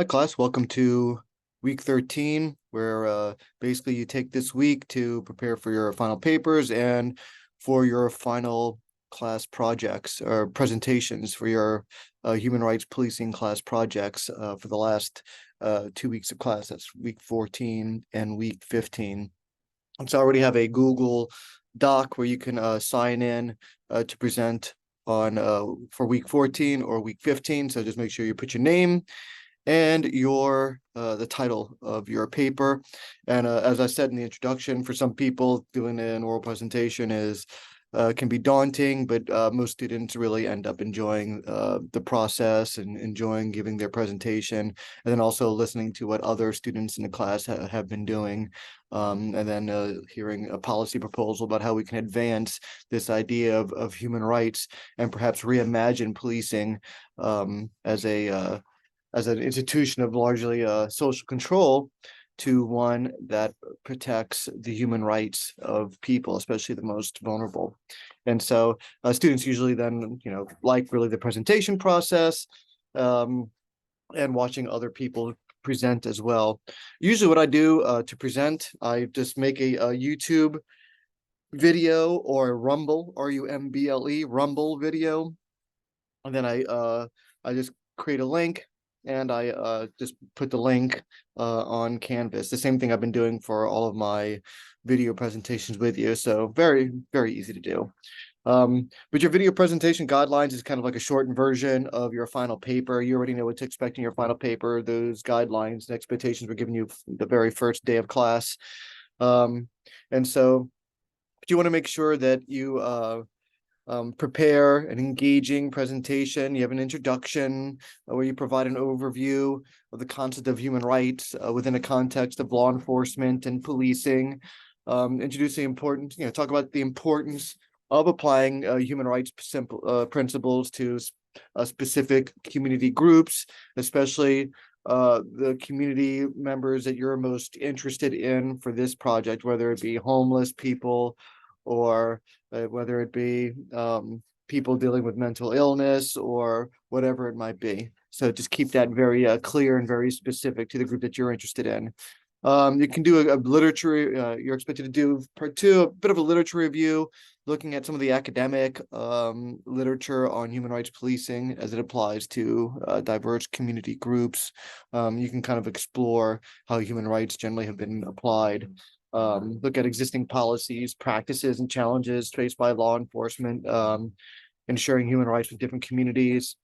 Hi, class. Welcome to week 13, where basically you take this week to prepare for your final papers and for your final class projects or presentations for your human rights policing class projects for the last 2 weeks of class. That's week 14 and week 15. So I already have a Google Doc where you can sign in to present on for week 14 or week 15. So just make sure you put your name and your the title of your paper. And as I said in the introduction, for some people, doing an oral presentation is can be daunting, but most students really end up enjoying the process and enjoying giving their presentation, and then also listening to what other students in the class have been doing. And then hearing a policy proposal about how we can advance this idea of human rights and perhaps reimagine policing as an institution of largely social control to one that protects the human rights of people, especially the most vulnerable. And so students usually then, like really the presentation process and watching other people present as well. Usually what I do to present, I just make a YouTube video or a Rumble, R-U-M-B-L-E, Rumble video. And then I just create a link and I just put the link on Canvas. The same thing I've been doing for all of my video presentations with you. So very, very easy to do. But your video presentation guidelines is kind of like a shortened version of your final paper. You already know what to expect in your final paper. Those guidelines and expectations were given you the very first day of class. And so you want to make sure that you prepare an engaging presentation. You have an introduction where you provide an overview of the concept of human rights within a context of law enforcement and policing. Introducing important, talk about the importance of applying human rights principles to specific community groups, especially the community members that you're most interested in for this project, whether it be homeless people or whether it be people dealing with mental illness or whatever it might be. So just keep that very clear and very specific to the group that you're interested in. You can do a literature, you're expected to do part two, a bit of a literature review, looking at some of the academic literature on human rights policing as it applies to diverse community groups. You can kind of explore how human rights generally have been applied. Look at existing policies, practices, and challenges faced by law enforcement, ensuring human rights with different communities.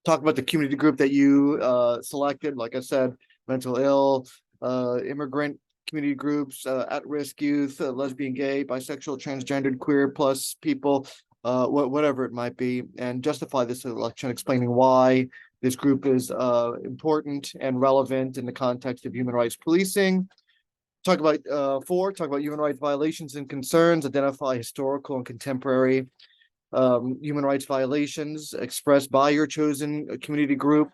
Talk about the community group that you selected. Like I said, mental ill, immigrant community groups, at-risk youth, lesbian, gay, bisexual, transgendered, queer plus people, whatever it might be, and justify this selection, explaining why this group is important and relevant in the context of human rights policing. Talk about human rights violations and concerns, identify historical and contemporary human rights violations expressed by your chosen community group.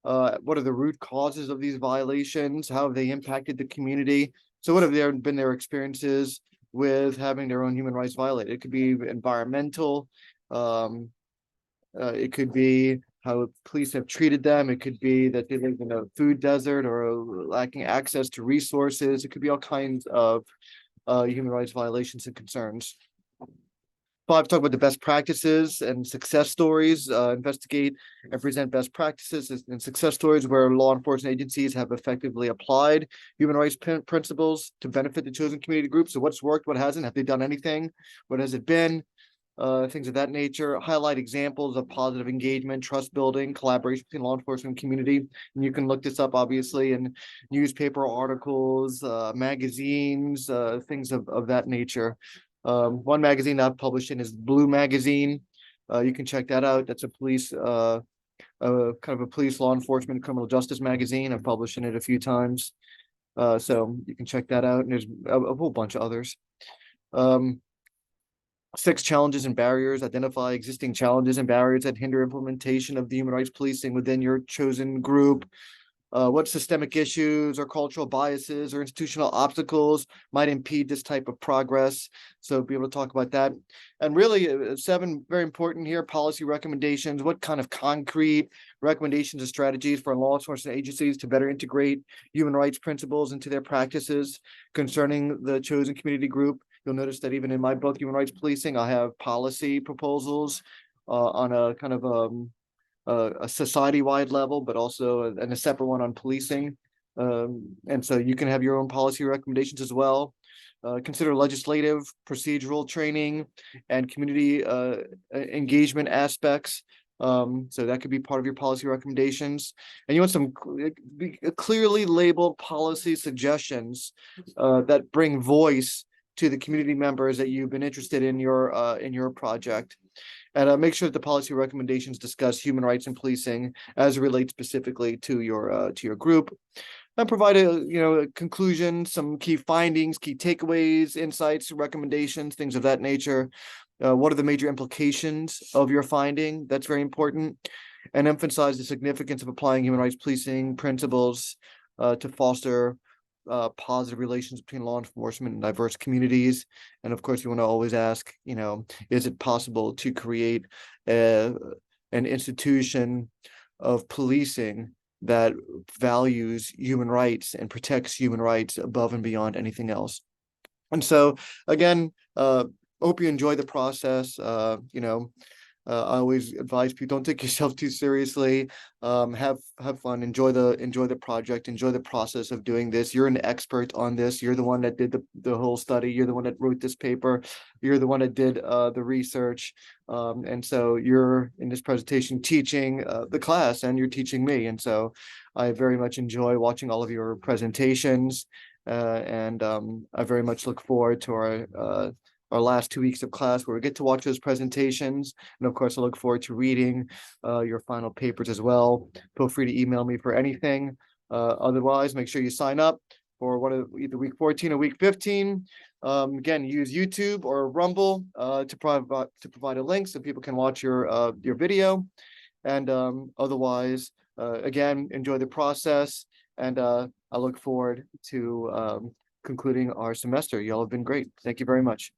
What are the root causes of these violations? How have they impacted the community? So what have been their experiences with having their own human rights violated? It could be environmental. It could be how police have treated them. It could be that they live in a food desert or lacking access to resources. It could be all kinds of human rights violations and concerns. 5, talk about the best practices and success stories, investigate and present best practices and success stories where law enforcement agencies have effectively applied human rights principles to benefit the chosen community groups. So what's worked, what hasn't, have they done anything? What has it been? Things of that nature. Highlight examples of positive engagement, trust building, collaboration between law enforcement and community. And you can look this up, obviously, in newspaper articles, magazines, things of that nature. One magazine I've published in is Blue Magazine. You can check that out. That's a police, kind of a police, law enforcement, criminal justice magazine. I've published in it a few times. So you can check that out. And there's a whole bunch of others. 6, challenges and barriers. Identify existing challenges and barriers that hinder implementation of the human rights policing within your chosen group. what systemic issues or cultural biases or institutional obstacles might impede this type of progress. So be able to talk about that. And really, 7, very important here, policy recommendations. What kind of concrete recommendations and strategies for law enforcement agencies to better integrate human rights principles into their practices concerning the chosen community group? You'll notice that even in my book, Human Rights Policing, I have policy proposals on a kind of a society-wide level, but also and a separate one on policing. And so you can have your own policy recommendations as well. Consider legislative, procedural training, and community engagement aspects. So that could be part of your policy recommendations. And you want some clearly labeled policy suggestions that bring voice to the community members that you've been interested in your project. And make sure that the policy recommendations discuss human rights and policing as it relates specifically to your group. And provide a conclusion, some key findings, key takeaways, insights, recommendations, things of that nature. What are the major implications of your finding? That's very important. And emphasize the significance of applying human rights policing principles to foster positive relations between law enforcement and diverse communities. And of course, you want to always ask, is it possible to create an institution of policing that values human rights and protects human rights above and beyond anything else? And so, again, hope you enjoy the process. I always advise people, don't take yourself too seriously. Have fun, enjoy the project, enjoy the process of doing this. You're an expert on this. You're the one that did the whole study. You're the one that wrote this paper. You're the one that did the research. And so you're in this presentation teaching the class, and you're teaching me. And so I very much enjoy watching all of your presentations. And I very much look forward to our last 2 weeks of class where we get to watch those presentations. And of course, I look forward to reading your final papers as well. Feel free to email me for anything. Otherwise, make sure you sign up for one of either week 14 or week 15. Again, use YouTube or Rumble to provide a link so people can watch your video. And otherwise, again, enjoy the process. And I look forward to concluding our semester. Y'all have been great. Thank you very much.